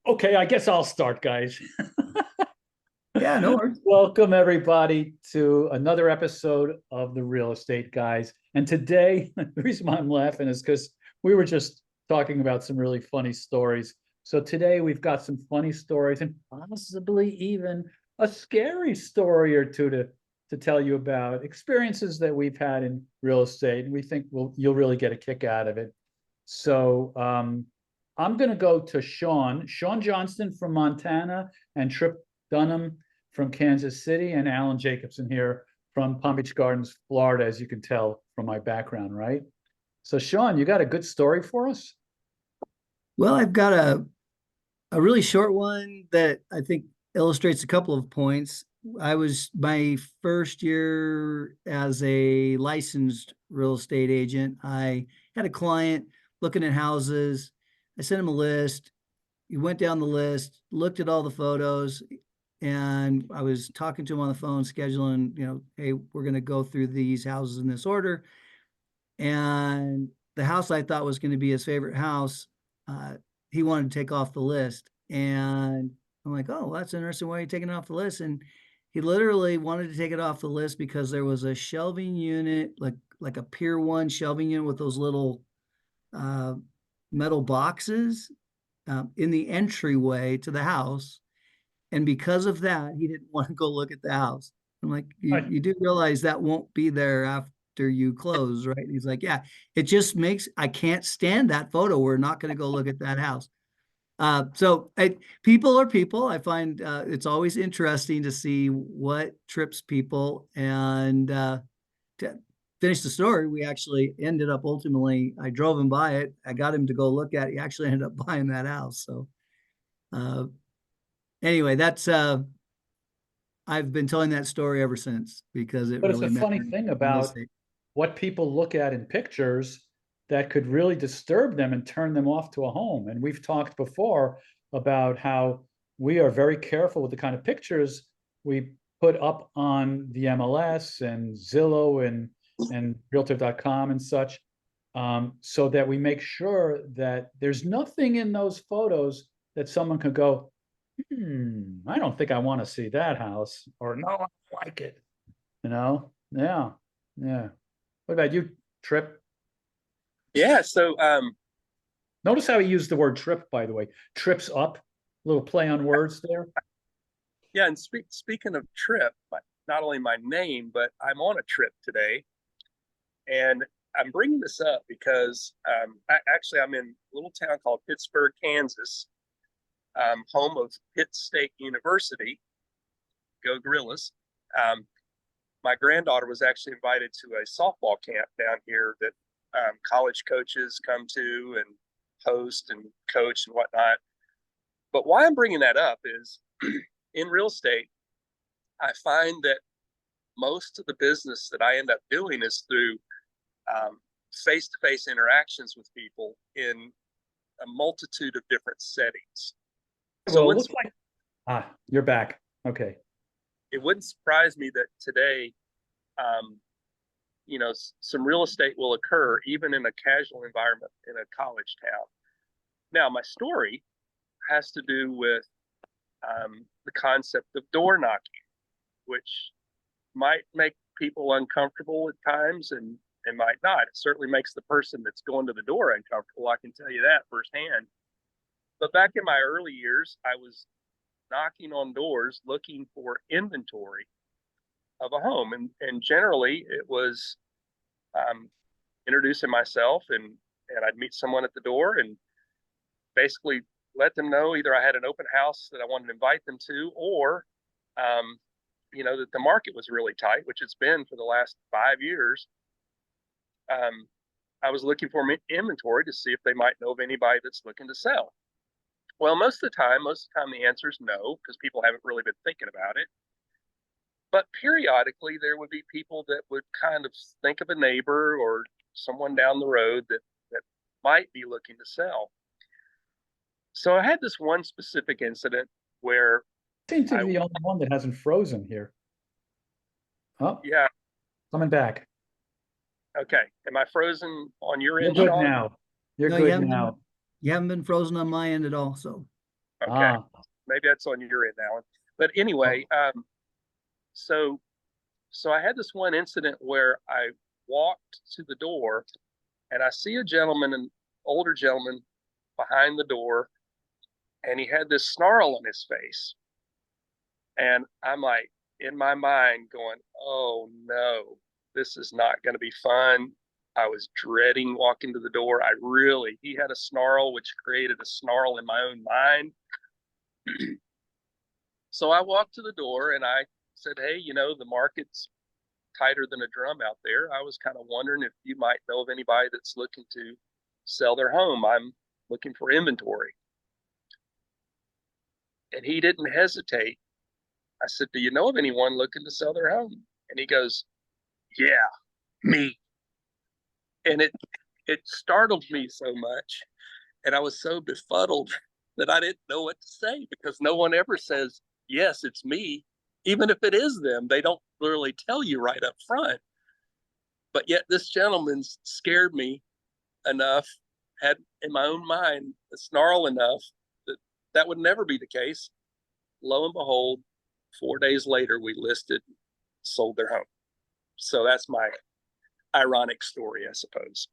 Okay, I guess I'll start, guys. Yeah, no worries. Welcome, everybody, to another episode of the Real Estate Guys. And today, the reason why I'm laughing is because we were just talking about some really funny stories. So today, we've got some funny stories and possibly even a scary story or two to tell you about experiences that we've had in real estate. And we think you'll really get a kick out of it. So I'm going to go to Sean Johnston from Montana, and Trip Dunham from Kansas City, and Alan Jacobson here from Palm Beach Gardens, Florida, as you can tell from my background, right? So, Sean, you got a good story for us? Well, I've got a really short one that I think illustrates a couple of points. I was my first year as a licensed real estate agent. I had a client looking at houses. I sent him a list. He went down the list, looked at all the photos, and I was talking to him on the phone, scheduling, hey, we're going to go through these houses in this order. And the house I thought was going to be his favorite house, uh, he wanted to take off the list. And I'm like, oh, well, that's interesting. Why are you taking it off the list? And he literally wanted to take it off the list because there was a shelving unit, like a Pier 1 shelving unit with those little uh, metal boxes in the entryway to the house. And because of that, he didn't want to go look at the house. I'm like, you, Right. you do realize that won't be there after you close, right? And he's like, yeah, it just makes, I can't stand that photo. We're not going to go look at that house. People are people. I find it's always interesting to see what trips people. And to finish the story, we actually ended up ultimately, I drove him by it. I got him to go look at it. He actually ended up buying that house. So uh, anyway, that's I've been telling that story ever since because it But it's really a funny mattered thing in real about estate. what people look at in pictures that could really disturb them and turn them off to a home. And we've talked before about how we are very careful with the kind of pictures we put up on the MLS and Zillow and Realtor.com and such, so that we make sure that there's nothing in those photos that someone could go, I don't think I want to see that house, or no, I don't like it. Yeah, yeah. What about you, Trip? Yeah, so Notice how he used the word trip, by the way. Trips up, little play on words there. yeah, and speaking of trip, not only my name, but I'm on a trip today, and I'm bringing this up because I'm in a little town called Pittsburg, Kansas, home of Pitt State University. Go Gorillas! Um, my granddaughter was actually invited to a softball camp down here that college coaches come to and host and coach and whatnot. But why I'm bringing that up is in real estate, I find that most of the business that I end up doing is through face to face interactions with people in a multitude of different settings. Well, So it looks like you're back. Okay. it wouldn't surprise me that today, um, some real estate will occur even in a casual environment in a college town. Now, my story has to do with the concept of door knocking, which might make people uncomfortable at times and might not. It certainly makes the person that's going to the door uncomfortable. I can tell you that firsthand. But back in my early years, I was knocking on doors looking for inventory of a home. And generally, it was um, introducing myself and I'd meet someone at the door and basically let them know either I had an open house that I wanted to invite them to or um, that the market was really tight, which it's been for the last 5 years. Um, I was looking for inventory to see if they might know of anybody that's looking to sell. Well, most of the time, the answer is no, because people haven't really been thinking about it. But periodically, there would be people that would kind of think of a neighbor or someone down the road that might be looking to sell. So I had this one specific incident where Seem to be I, the only one that hasn't frozen here. Oh, yeah, coming back. okay. Am I frozen on your You're end, good Sean? now. You're No, you good haven't been now. you haven't been frozen on my end at all. So Okay, Ah, maybe that's on your end, Alan. But anyway, so I had this one incident where I walked to the door and I see a gentleman, an older gentleman, behind the door, and he had this snarl on his face. And I'm like, in my mind, going, oh no, this is not going to be fun. I was dreading walking to the door. He had a snarl, which created a snarl in my own mind. So I walked to the door and I said, hey, the market's tighter than a drum out there. I was kind of wondering if you might know of anybody that's looking to sell their home. I'm looking for inventory. And he didn't hesitate. I said, do you know of anyone looking to sell their home? And he goes, yeah, me. And it startled me so much. And I was so befuddled that I didn't know what to say, because no one ever says, yes, it's me. Even if it is them, they don't really tell you right up front. But yet this gentleman scared me enough, had in my own mind a snarl enough that would never be the case. Lo and behold, 4 days later, we listed, sold their home. So that's my ironic story, I suppose.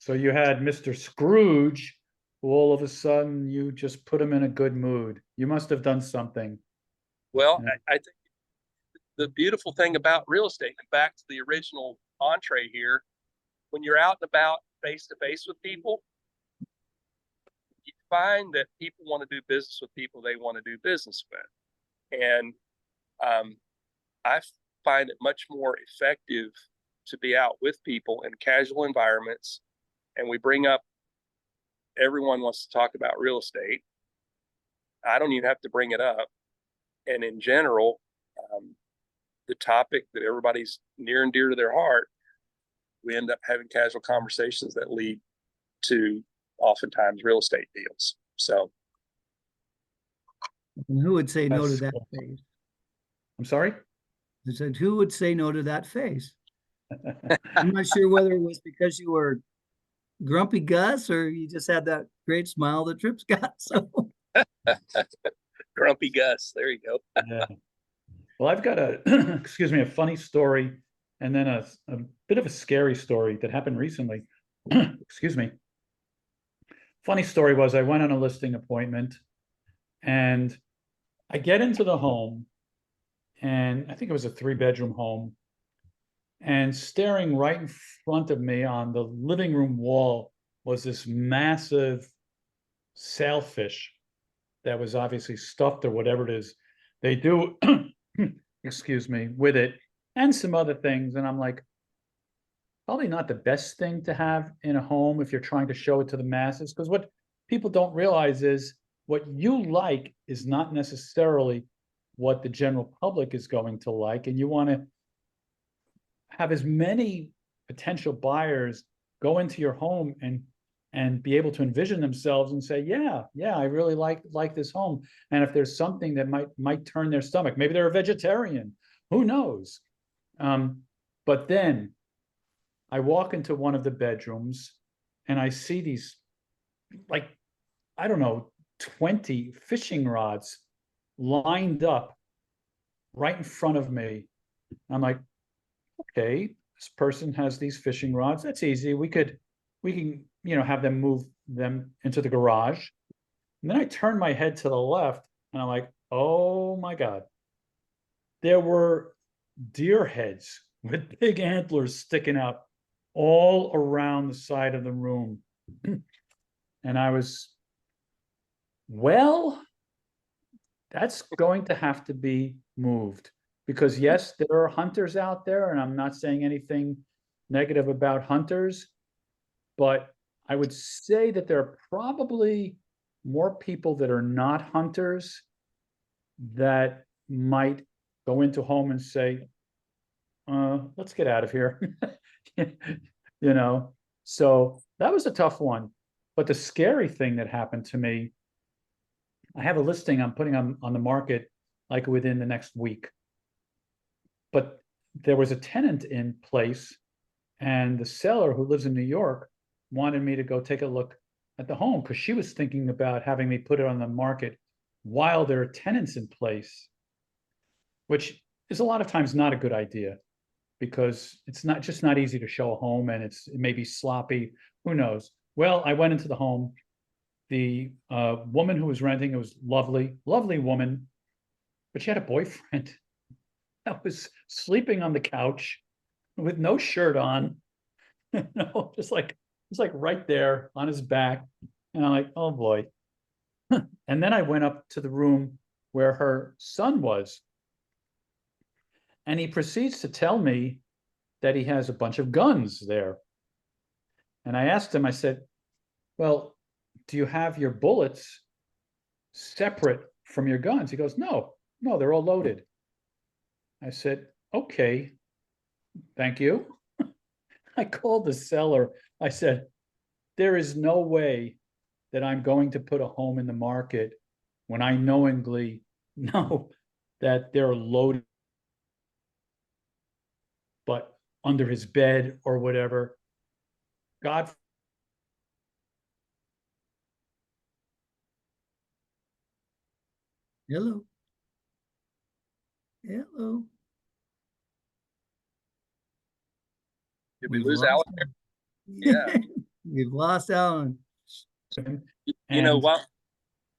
so you had Mr. Scrooge, who all of a sudden you just put him in a good mood. You must have done something. Well, Yeah. I think the beautiful thing about real estate, and back to the original entree here, when you're out and about face to face with people, you find that people want to do business with people they want to do business with. And I find it much more effective to be out with people in casual environments. And we bring up, everyone wants to talk about real estate. I don't even have to bring it up. And in general, the topic that everybody's near and dear to their heart, we end up having casual conversations that lead to oftentimes real estate deals. So And who would say no to That's that cool. face? I'm sorry? I said, who would say no to that face? I'm not sure whether it was because you were grumpy Gus or you just had that great smile that Tripp's got. So grumpy Gus, there you go. Yeah. Well, I've got a, excuse me, a funny story and then a bit of a scary story that happened recently. Excuse me. Funny story was I went on a listing appointment and I get into the home, and I think it was a 3-bedroom home, and staring right in front of me on the living room wall was this massive sailfish that was obviously stuffed or whatever it is they do, excuse me, with it, and some other things. And I'm like, probably not the best thing to have in a home if you're trying to show it to the masses, because what people don't realize is what you like is not necessarily what the general public is going to like, and you want to have as many potential buyers go into your home and be able to envision themselves and say, yeah, I really like this home. And if there's something that might turn their stomach, maybe they're a vegetarian, who knows? But then I walk into one of the bedrooms and I see these, like, I don't know, 20 fishing rods lined up right in front of me. I'm like, okay, this person has these fishing rods. That's easy. We can, have them move them into the garage. And then I turn my head to the left and I'm like, oh my God. There were deer heads with big antlers sticking out all around the side of the room. And I was, well, that's going to have to be moved, because yes, there are hunters out there, and I'm not saying anything negative about hunters, but I would say that there are probably more people that are not hunters that might go into home and say, let's get out of here. So that was a tough one. But the scary thing that happened to me, I have a listing I'm putting on the market like within the next week. But there was a tenant in place, and the seller, who lives in New York, wanted me to go take a look at the home because she was thinking about having me put it on the market while there are tenants in place, which is a lot of times not a good idea because it's not just not easy to show a home and it may be sloppy. Who knows? Well, I went into the home. The woman who was renting, it was lovely, lovely woman, but she had a boyfriend that was sleeping on the couch with no shirt on, just like right there on his back. And I'm like, oh boy. And then I went up to the room where her son was. And he proceeds to tell me that he has a bunch of guns there. And I asked him, I said, well, do you have your bullets separate from your guns? He goes, no, they're all loaded. I said, okay, thank you. I called the seller. I said, there is no way that I'm going to put a home in the market when I knowingly know that they're loaded, but under his bed or whatever. God. Hello. Hello. Did we We've lose lost Alan? Yeah. We've lost Alan. You know what?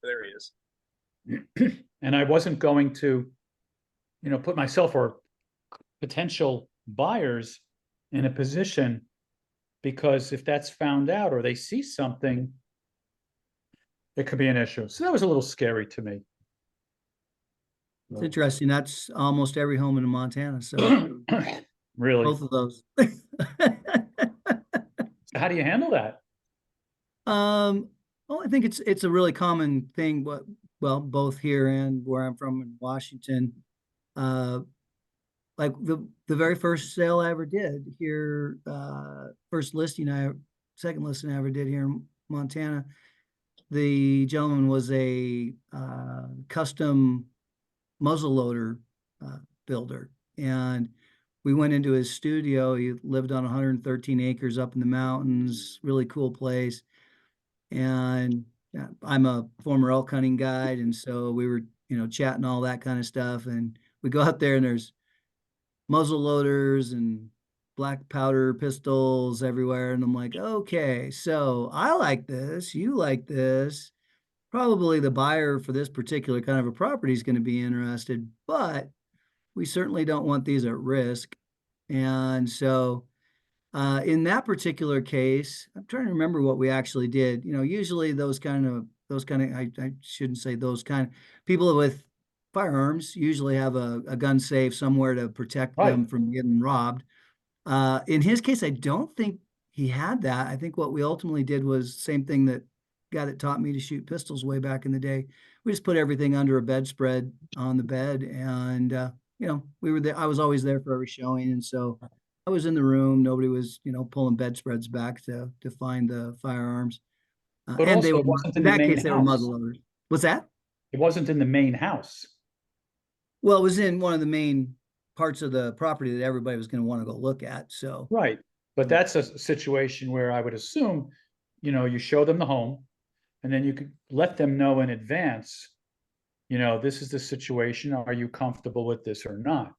There he is. And I wasn't going to, put myself or potential buyers in a position, because if that's found out or they see something, it could be an issue. So that was a little scary to me. It's interesting. That's almost every home in Montana. So Really? both of those. How do you handle that? Well, I think it's a really common thing, but well, both here and where I'm from in Washington. Like the very first sale I ever did here, second listing I ever did here in Montana, the gentleman was a custom muzzleloader builder, and we went into his studio. He lived on 113 acres up in the mountains, really cool place. And I'm a former elk hunting guide, and so we were, chatting all that kind of stuff. And we go out there, and there's muzzle loaders and black powder pistols everywhere. And I'm like, okay, so I like this, you like this. Probably the buyer for this particular kind of a property is going to be interested, but we certainly don't want these at risk. And so in that particular case, I'm trying to remember what we actually did. Usually I shouldn't say those kind of people with firearms usually have a gun safe somewhere to protect them from getting robbed. In his case, I don't think he had that. I think what we ultimately did was the same thing that guy that taught me to shoot pistols way back in the day. We just put everything under a bedspread on the bed, and we were there. I was always there for every showing, and so I was in the room. Nobody was, pulling bedspreads back to find the firearms. But and also, they were, it wasn't in in the that main case, they were house. muzzle loaders. What's that? It wasn't in the main house. Well, it was in one of the main parts of the property that everybody was going to want to go look at. So Right. But that's a situation where I would assume, you show them the home, and then you could let them know in advance, this is the situation. Are you comfortable with this or not?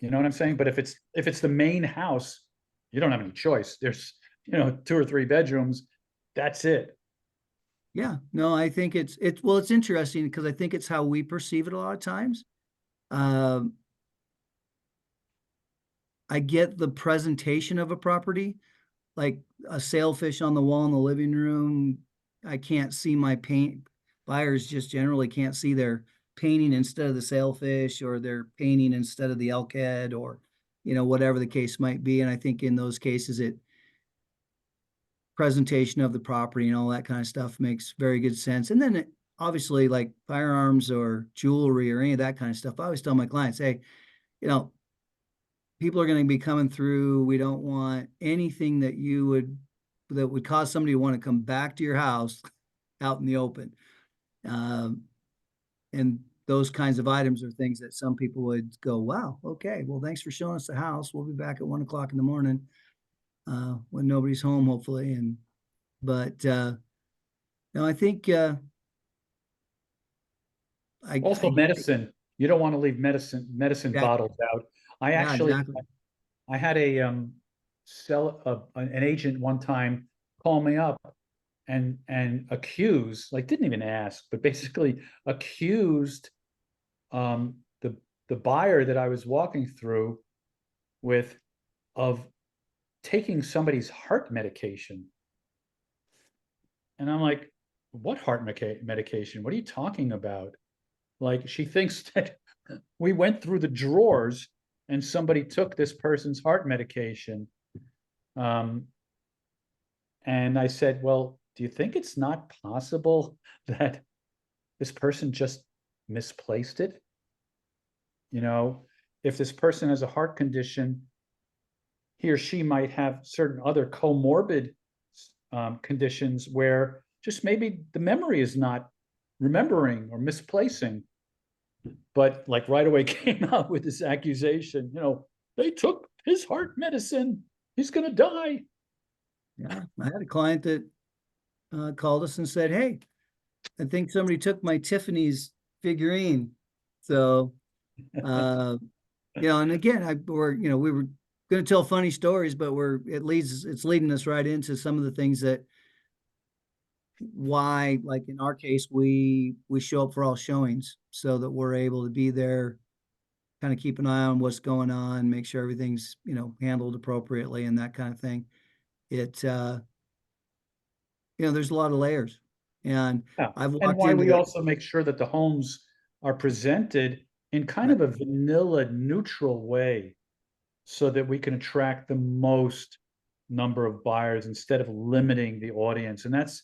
You know what I'm saying? But if it's the main house, you don't have any choice. There's, 2 or 3 bedrooms. That's it. yeah, no, I think it's interesting because I think it's how we perceive it a lot of times. I get the presentation of a property, like a sailfish on the wall in the living room. I can't see my paint. Buyers just generally can't see their painting instead of the sailfish, or their painting instead of the elk head, or, whatever the case might be. And I think in those cases, presentation of the property and all that kind of stuff makes very good sense. And then obviously, like firearms or jewelry or any of that kind of stuff, I always tell my clients, hey, people are going to be coming through. We don't want anything that would cause somebody to want to come back to your house out in the open. And those kinds of items are things that some people would go, wow, okay, well, thanks for showing us the house. We'll be back at 1 o'clock in the morning when nobody's home, hopefully. But no, I think Also medicine, you don't want to leave medicine Exactly. bottles out. I Yeah, actually, exactly. I had a an agent one time call me up and accuse, like didn't even ask, but basically accused um the buyer that I was walking through with of taking somebody's heart medication. And I'm like, what heart medication? What are you talking about? Like she thinks that we went through the drawers and somebody took this person's heart medication. Um, and I said, well, do you think it's not possible that this person just misplaced it? You know, if this person has a heart condition, he or she might have certain other comorbid conditions where just maybe the memory is not remembering or misplacing. But like right away came out with this accusation, they took his heart medicine. He's going to die. Yeah, I had a client that called us and said, "Hey, I think somebody took my Tiffany's figurine." So, and again, we were going to tell funny stories, but it's leading us right into some of the things that why, like in our case, we show up for all showings so that we're able to be there, kind of keep an eye on what's going on, make sure everything's, handled appropriately and that kind of thing. It, there's a lot of layers. And Yeah. I've And walked why into we the, also make sure that the homes are presented in kind of a vanilla neutral way so that we can attract the most number of buyers instead of limiting the audience. And that's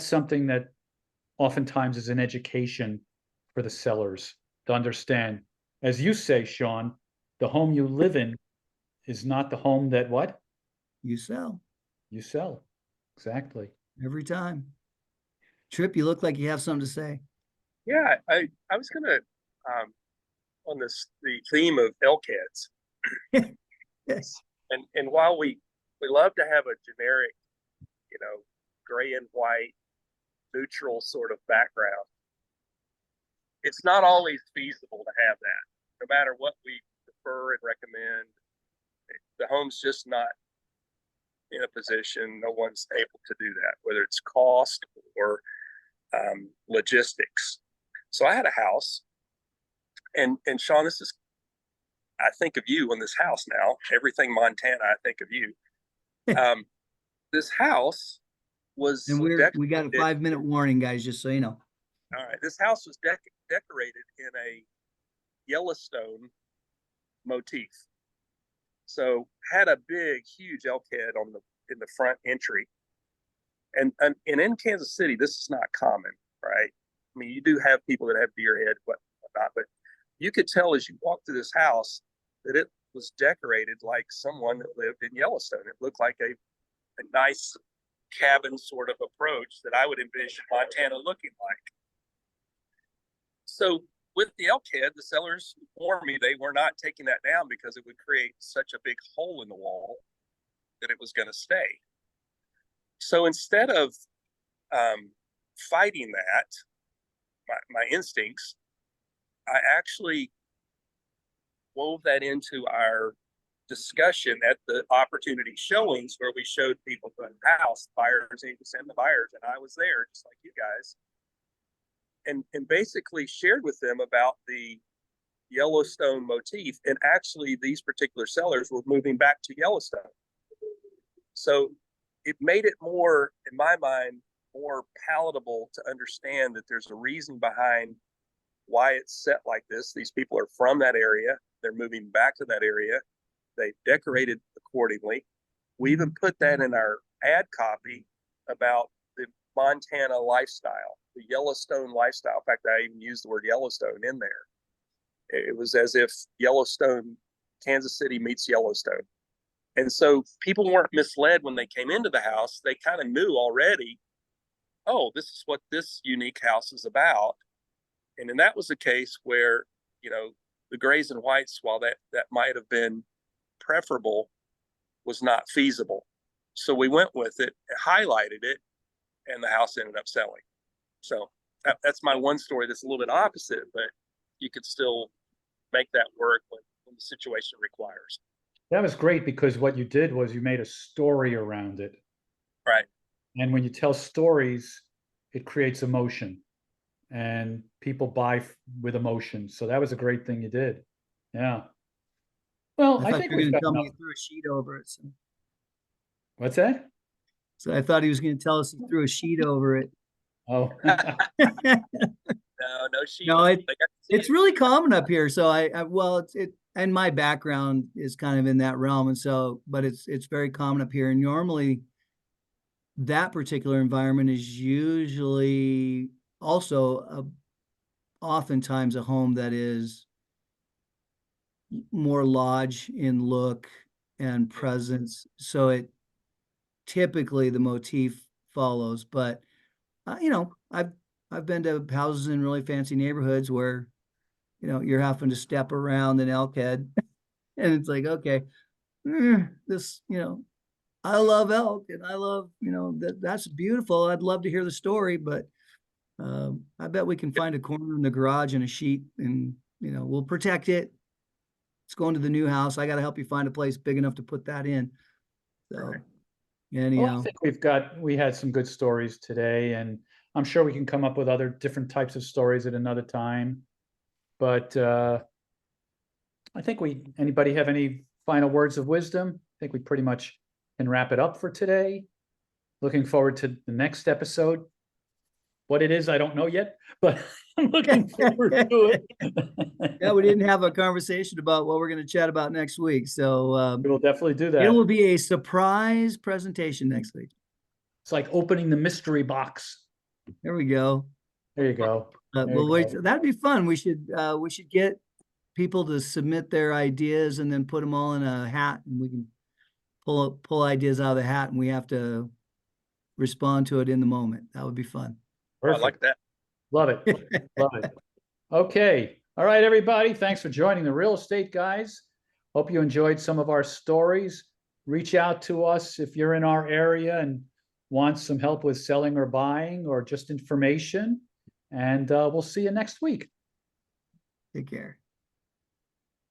something that oftentimes is an education for the sellers to understand. As you say, Sean, the home you live in is not the home that what? you sell You sell. Exactly. every time. Trip, you look like you have something to say. Yeah, I was gonna on the theme of elkheads, Yes. and while we love to have a generic, you know, gray and white, neutral sort of background, it's not always feasible to have that. No matter what we prefer and recommend, the home's just not in a position. No one's able to do that, whether it's cost or logistics. So I had a house, and Sean, this is I think of you in this house now. Everything Montana, I think of you. This house was And we got a 5-minute warning, guys, just so you know. All right, this house was decorated in a Yellowstone motif. So had a big, huge elk head in the front entry. And in Kansas City, this is not common, right? I mean, you do have people that have deer head, whatnot, but you could tell as you walk through this house that it was decorated like someone that lived in Yellowstone. It looked like a nice cabin sort of approach that I would envision Montana looking like. So with the elk head, the sellers informed me they were not taking that down because it would create such a big hole in the wall that it was going to stay. So instead of fighting that, my instincts, I actually wove that into our discussion at the opportunity showings where we showed people the house, buyers, agents, and the buyers, and I was there just like you guys, and basically shared with them about the Yellowstone motif. And actually, these particular sellers were moving back to Yellowstone, so it made it more, in my mind, more palatable to understand that there's a reason behind why it's set like this. These people are from that area. They're moving back to that area. They decorated accordingly. We even put that in our ad copy about the Montana lifestyle, the Yellowstone lifestyle. In fact, I even used the word Yellowstone in there. It was as if Yellowstone, Kansas City meets Yellowstone. And so people weren't misled when they came into the house. They kind of knew already, oh, this is what this unique house is about. And then that was the case where, the grays and whites, while that might have been preferable, was not feasible. So we went with it, highlighted it, and the house ended up selling. So that's my one story that's a little bit opposite, but you could still make that work when the situation requires. That was great because what you did was you made a story around it. Right. And when you tell stories, it creates emotion and people buy with emotion. So that was a great thing you did. Yeah. Well, I I thought think you were we've going to got tell me enough. he threw a sheet over it. What's that? So I thought he was going to tell us he threw a sheet over it. Oh, No sheet. No, They got to see it's it. really common up here. So well, and my background is kind of in that realm. And so, but it's very common up here. And normally that particular environment is usually also oftentimes a home that is more lodge in look and presence. So it typically the motif follows, but I've been to houses in really fancy neighborhoods where, you're having to step around an elk head and it's like, okay, this, I love elk and I love, that's beautiful. I'd love to hear the story, but I bet we can find a corner in the garage and a sheet and, we'll protect it. It's going to the new house. I got to help you find a place big enough to put that in. So Right. well, I anyhow, think we had some good stories today, and I'm sure we can come up with other different types of stories at another time. But I think anybody have any final words of wisdom? I think we pretty much can wrap it up for today. Looking forward to the next episode. What it is, I don't know yet, but I'm looking forward to it. yeah, we didn't have a conversation about what we're going to chat about next week. So We will definitely do it that. will be a surprise presentation next week. It's like opening the mystery box. There we go. There you go. There Well, you wait, go. that'd be fun. We should get people to submit their ideas and then put them all in a hat, and we can pull ideas out of the hat, and we have to respond to it in the moment. That would be fun. I like that. Love it. Love it. Okay. All right, everybody. Thanks for joining the Real Estate Guys. Hope you enjoyed some of our stories. Reach out to us if you're in our area and want some help with selling or buying or just information. And we'll see you next week. Take care.